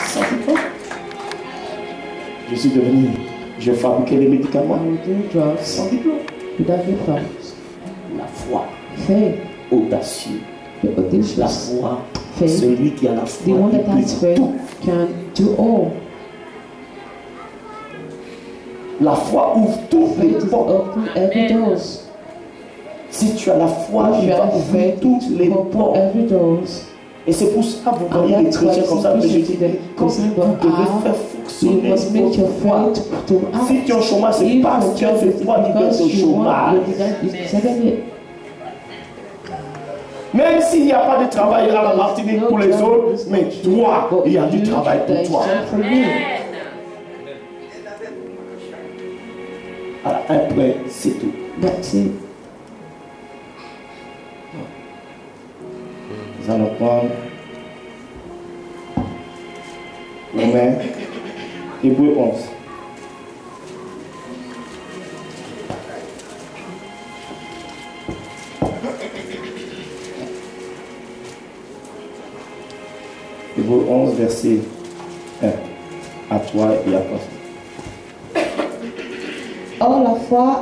Sans diplôme. Je suis devenu, je fabriquais les médicaments sans diplôme. La foi, audacieux. La foi, celui qui a la foi, il peut tout. La foi ouvre toutes les portes. Si tu as la foi, tu vas ouvrir toutes les portes. Et c'est pour ça que vous voyez les chrétiens comme ça, mais je dis, quand vous devez faire fonctionner votre foi. Si tu es au chômage, c'est parce que tu as fait foi qui est au chômage. Même s'il n'y a pas de travail à la Martinique pour les autres, mais toi, il y a du travail pour toi. Alors, après, c'est tout. Nous allons prendre Romains, Hébreux 11. Hébreux 11, verset 1. À toi et à toi. Or, la foi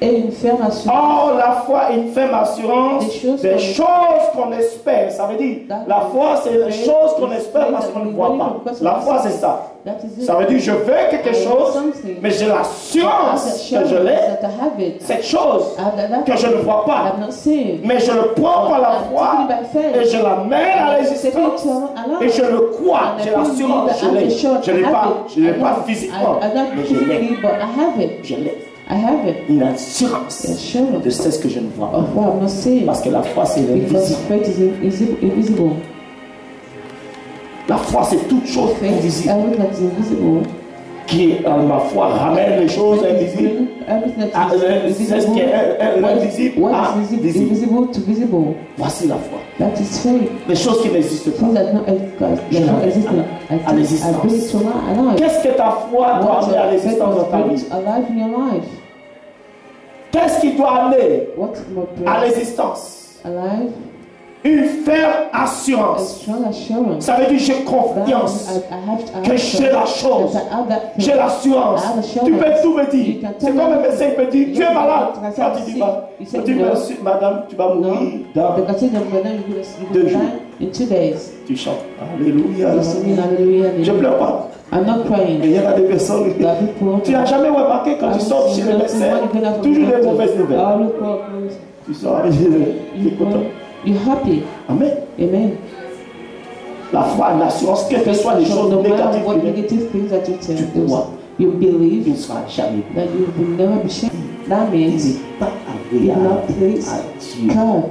est une ferme assurance. Or, la foi est une ferme assurance des choses qu'on espère. Ça veut dire, la foi, c'est les choses qu'on espère parce qu'on ne voit pas. La foi, c'est ça. Ça veut dire, je veux quelque chose, mais j'ai l'assurance que je l'ai. Cette chose que je ne vois pas, mais je le prends par la foi et je la mets à l'existence et je le crois. J'ai l'assurance, je l'ai. Je ne l'ai pas physiquement, mais je l'ai. Je l'ai. Une assurance de ce que je ne vois pas. Parce que la foi, c'est l'invisible. La foi, c'est toute chose invisible. Qui, ma foi, ramène les choses invisibles. C'est ce qui est invisible à visible. Voici la foi. Les choses qui n'existent pas. À l'existence. Qu'est-ce que ta foi doit amener à l'existence dans ta vie? Qu'est-ce qui doit amener à l'existence? Une ferme assurance. Ça veut dire j'ai confiance que j'ai la chose. J'ai l'assurance. Tu peux tout me dire. C'est comme un médecin peut dire tu es malade. Quand tu dis tu dis merci madame, tu vas mourir dans 2 jours. Tu chantes Alléluia. Je ne pleure pas. Et il y a des personnes. Tu n'as jamais remarqué quand tu sors chez le médecin, toujours des mauvaises nouvelles. Tu sors, tu es content. You're happy. Amen. Amen. La foi, l'assurance, quelles que soient les choses négatives, tu crois. You believe tu ne seras jamais that you will never be shamed. That means pas you will not please God.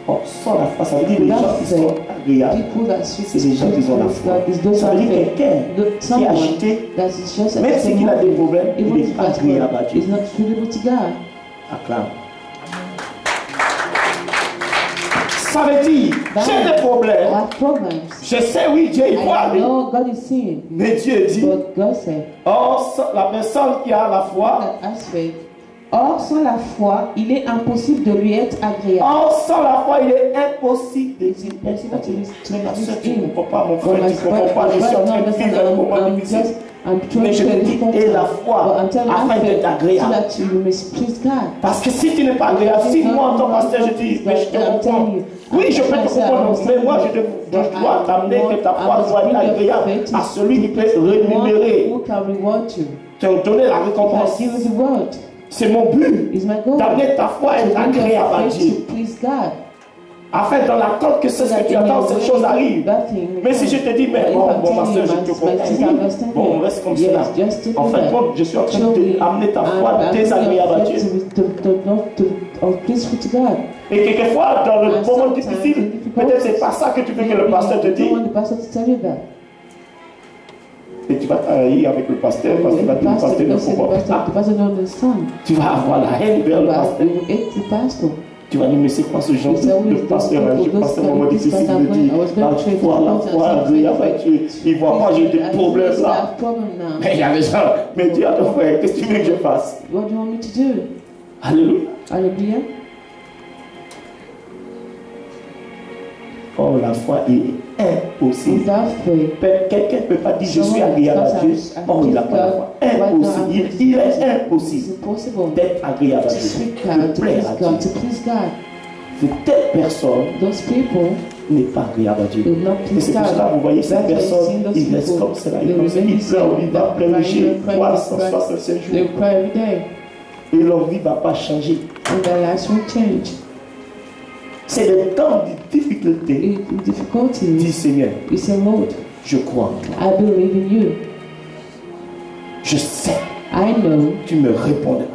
Oh, sans la foi, ça veut dire les gens qui sont agréables. C'est les gens qui ont la foi. Ça veut dire quelqu'un qui est agité, même s'il a des problèmes, il est agréable à Dieu. Acclame. Ça veut dire, j'ai des problèmes. Je sais, oui, Dieu il voit. Mais Dieu dit, or, la personne qui a la foi, or, sans la foi, il est impossible de lui être agréable. Or, sans la foi, il est impossible de lui être agréable. Tu ne comprends pas, mon frère, tu ne comprends pas. Je suis en train de vivre un moment difficile. Mais je te dis, et la foi, afin d'être agréable. Parce que si tu n'es pas agréable, si moi en tant que pasteur, je dis, mais je te comprends. Oui, je peux te comprendre, mais moi je dois t'amener que ta foi soit agréable à celui qui peut rémunérer, te donner la récompense. C'est mon but, d'amener ta foi à être agréable à Dieu. Afin dans l'attente que c'est ce que tu attends, cette chose arrive. Mais si je te dis, mais bon ma soeur, je te comprends, oui, bon, on reste comme cela. En fin de compte, je suis en train d'amener ta foi désagréable à Dieu. Et quelquefois, dans le moment difficile, peut-être c'est pas ça que tu veux que le pasteur te dise. Et tu vas travailler avec le pasteur parce que le pasteur ne comprend pas. Tu vas avoir la haine vers le pasteur. Tu vas dire, mais c'est quoi ce genre de pasteur? Je passe un moment difficile de dire, la foi, agréable à Dieu. Il ne voit pas, j'ai des problèmes là. Mais il y a des gens, mais dis à ton frère, qu'est-ce que tu veux que je fasse? Alléluia. Alléluia. Oh, la foi est impossible. Quelqu'un ne peut pas dire je suis agréable à Dieu. Oh, il n'a pas la foi. Impossible. Il est impossible d'être agréable à Dieu. De plaire à Dieu. Telle personne n'est pas agréable à Dieu. Et c'est pour cela, vous voyez, cette personne, il reste comme cela. Il pleure, il va pleurer 365 jours. Et leur vie ne va pas changer. C'est le temps de difficulté. Dis Seigneur, je crois. Je sais. Tu me répondras.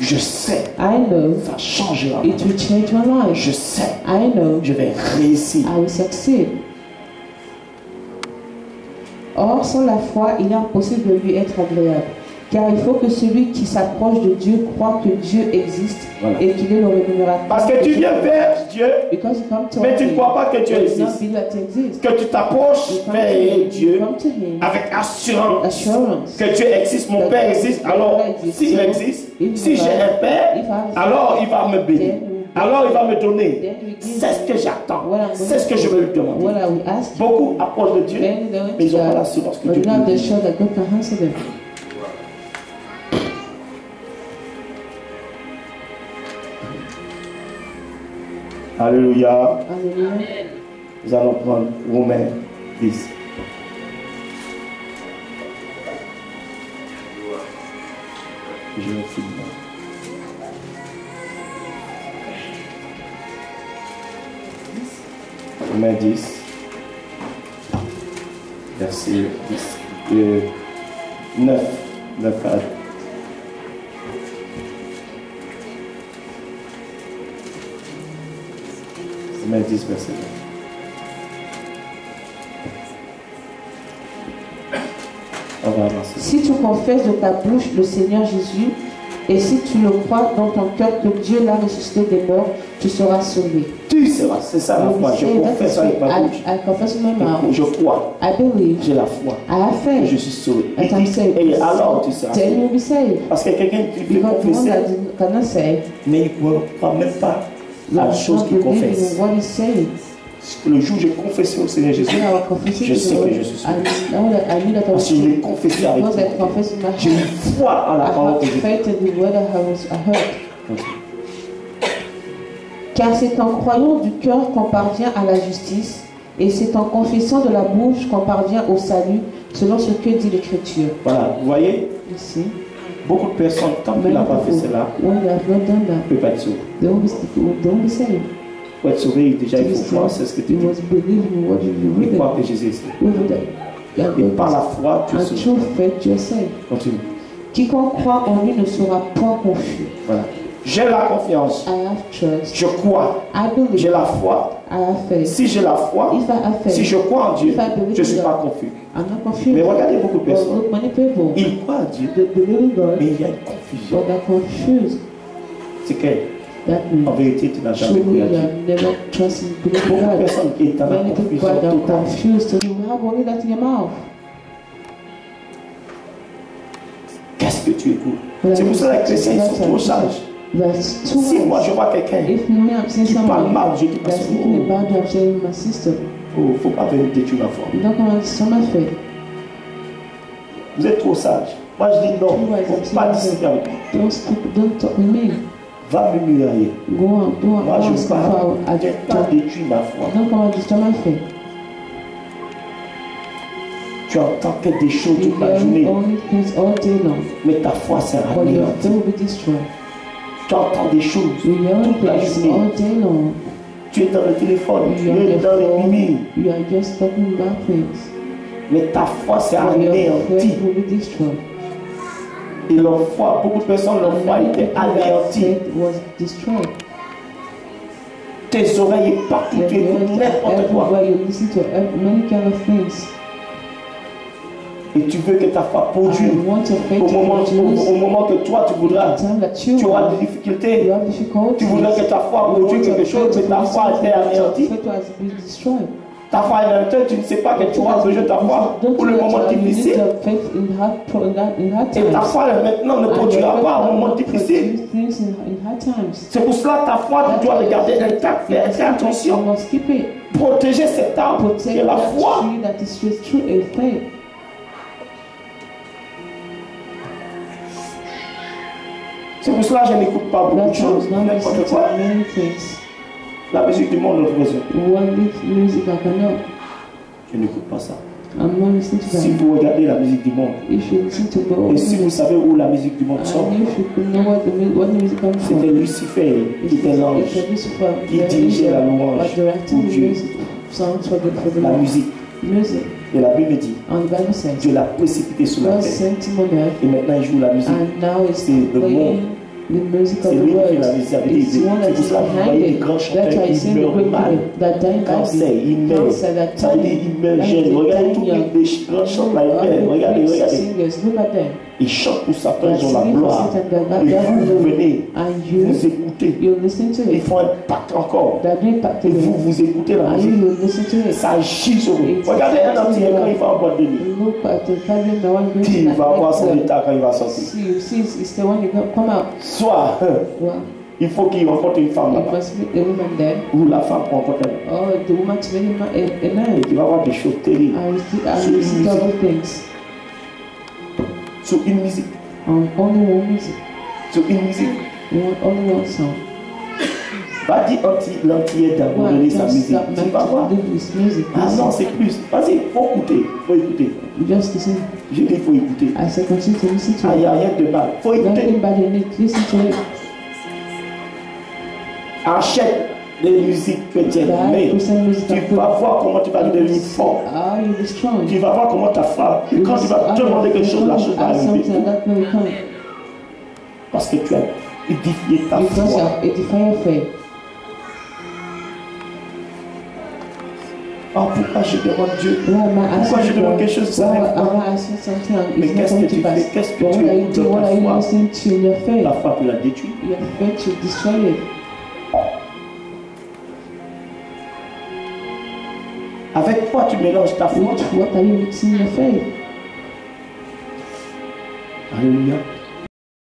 Je sais. Ça changera. Je sais. Je vais réussir. Or, sans la foi, il est impossible de lui être agréable. Car il faut que celui qui s'approche de Dieu croit que Dieu existe et qu'il est le rémunérateur. Parce que tu viens vers Dieu, mais tu ne crois pas que Dieu existe. Que tu t'approches vers Dieu avec assurance que Dieu existe, mon Père existe. Alors, s'il existe, si j'ai un Père, alors il va me bénir. Alors il va me donner. C'est ce que j'attends. C'est ce que je veux lui demander. Beaucoup approchent de Dieu, mais ils n'ont pas l'assurance que Dieu peut bénir. Alléluia. Nous allons prendre Romains 10. Je vais finir. Romains 10, verset 9 à Romains 10, verset 9. Si tu confesses de ta bouche le Seigneur Jésus, et si tu le crois dans ton cœur que Dieu l'a ressuscité des morts, tu seras sauvé. Tu seras, c'est ça la foi. Je confesse avec ma bouche. Je crois. J'ai la foi. Et je suis sauvé. Et alors tu seras sauvé. Parce que quelqu'un qui peut confesser, mais il ne croit même pas à la chose qu'il confesse. Le jour où j'ai confessé au Seigneur Jésus, je sais que je suis sauvé. Parce que je l'ai confessé avec moi. J'ai une foi en la parole de Dieu. Car c'est en croyant du cœur qu'on parvient à la justice, et c'est en confessant de la bouche qu'on parvient au salut, selon ce que dit l'Écriture. Voilà, vous voyez, ici, beaucoup de personnes, tant qu'il n'a pas fait cela, ne peuvent pas être sauvés. Pour être sauvé, déjà il faut croire, c'est ce que tu dis. Il croit que Jésus est sauvé. Et par la foi, tu es sauvé. Continue. Quiconque croit en lui ne sera point confus. Voilà. J'ai la confiance. Je crois. J'ai la foi. Si j'ai la foi, si je crois en Dieu, je ne suis pas confus. Mais regardez beaucoup de personnes. Ils croient en Dieu, mais il y a une confusion. C'est que en vérité, tu n'as jamais cru à Dieu. Beaucoup de personnes qui sont dans la confusion totale. Qu'est-ce que tu écoutes? C'est pour ça que les chrétiens sont trop sages. Si moi je vois quelqu'un qui parle mal, je dis pas son mot. Il ne faut pas venir détruire ma foi. Vous êtes trop sage. Moi je dis non, il ne faut pas discuter avec moi. Va me murailler. Moi je ne vais pas détruire ma foi. Tu entends que des choses toute la journée, mais ta foi sera anéantie. Tu entends des choses toute la journée. Tu es dans le téléphone, tu es dans les mimiques, mais ta foi sera anéantie. Et leur foi, beaucoup de personnes, leur foi était anéantie. Tes oreilles et partout, tu écoutes n'importe quoi. Et tu veux que ta foi produise au moment que toi tu voudras. Tu auras des difficultés. Tu voudrais que ta foi produise quelque chose, mais ta foi était anéantie. Ta foi est anéantie, tu ne sais pas que tu auras besoin de ta foi pour le moment difficile. Et ta foi maintenant ne produira pas au moment difficile. C'est pour cela ta foi, tu dois le garder intact. Fais attention. Protéger cet arbre qui est la foi. C'est pour cela que je n'écoute pas beaucoup de choses. N'importe quoi. La musique du monde, notre besoin. Je n'écoute pas ça. Si vous regardez la musique du monde, et si vous savez où la musique du monde sort, c'était Lucifer qui était l'ange, qui dirigeait la louange pour Dieu. La musique. Et la Bible dit, Dieu l'a précipité sur la terre. Et maintenant il joue la musique. C'est le monde. C'est lui qui l'a dit. C'est pour cela que vous voyez les grands chanteurs qui meurent mal. Cancer, il meurt. Ça veut dire il meurt jeune. Regardez tous les grands chanteurs, ils meurent. Regardez. Ils chantent pour Satan, ils ont la gloire. Et vous venez, vous écoutez. Ils font un pacte encore. Et vous écoutez la musique. Ça agit sur vous. Regardez un entier quand il va en boîte de nuit. Qui va avoir son état quand il va sortir. Soit, il faut qu'il rencontre une femme là-bas. Ou la femme rencontre un homme. Et tu vas avoir des choses terribles. Sur une musique. Sur une musique. Va dire l'entier d'abandonner sa musique. Tu vas voir. Ah non, c'est plus. Vas-y, il faut écouter. Il faut écouter. Je dis il faut écouter. Ah, il n'y a rien de mal. Il faut écouter. Achète des musiques chrétiennes. Mais tu vas voir comment tu vas devenir fort. Tu vas voir comment ta foi. Quand tu vas demander quelque chose, la chose va arriver. Parce que tu as édifié ta foi. Oh, pourquoi je demande Dieu? Pourquoi je demande quelque chose? Mais qu'est-ce que tu fais? Qu'est-ce que tu écoutes dans ta foi? Ta foi, tu la détruis. Avec quoi tu mélanges ta foi? Alléluia.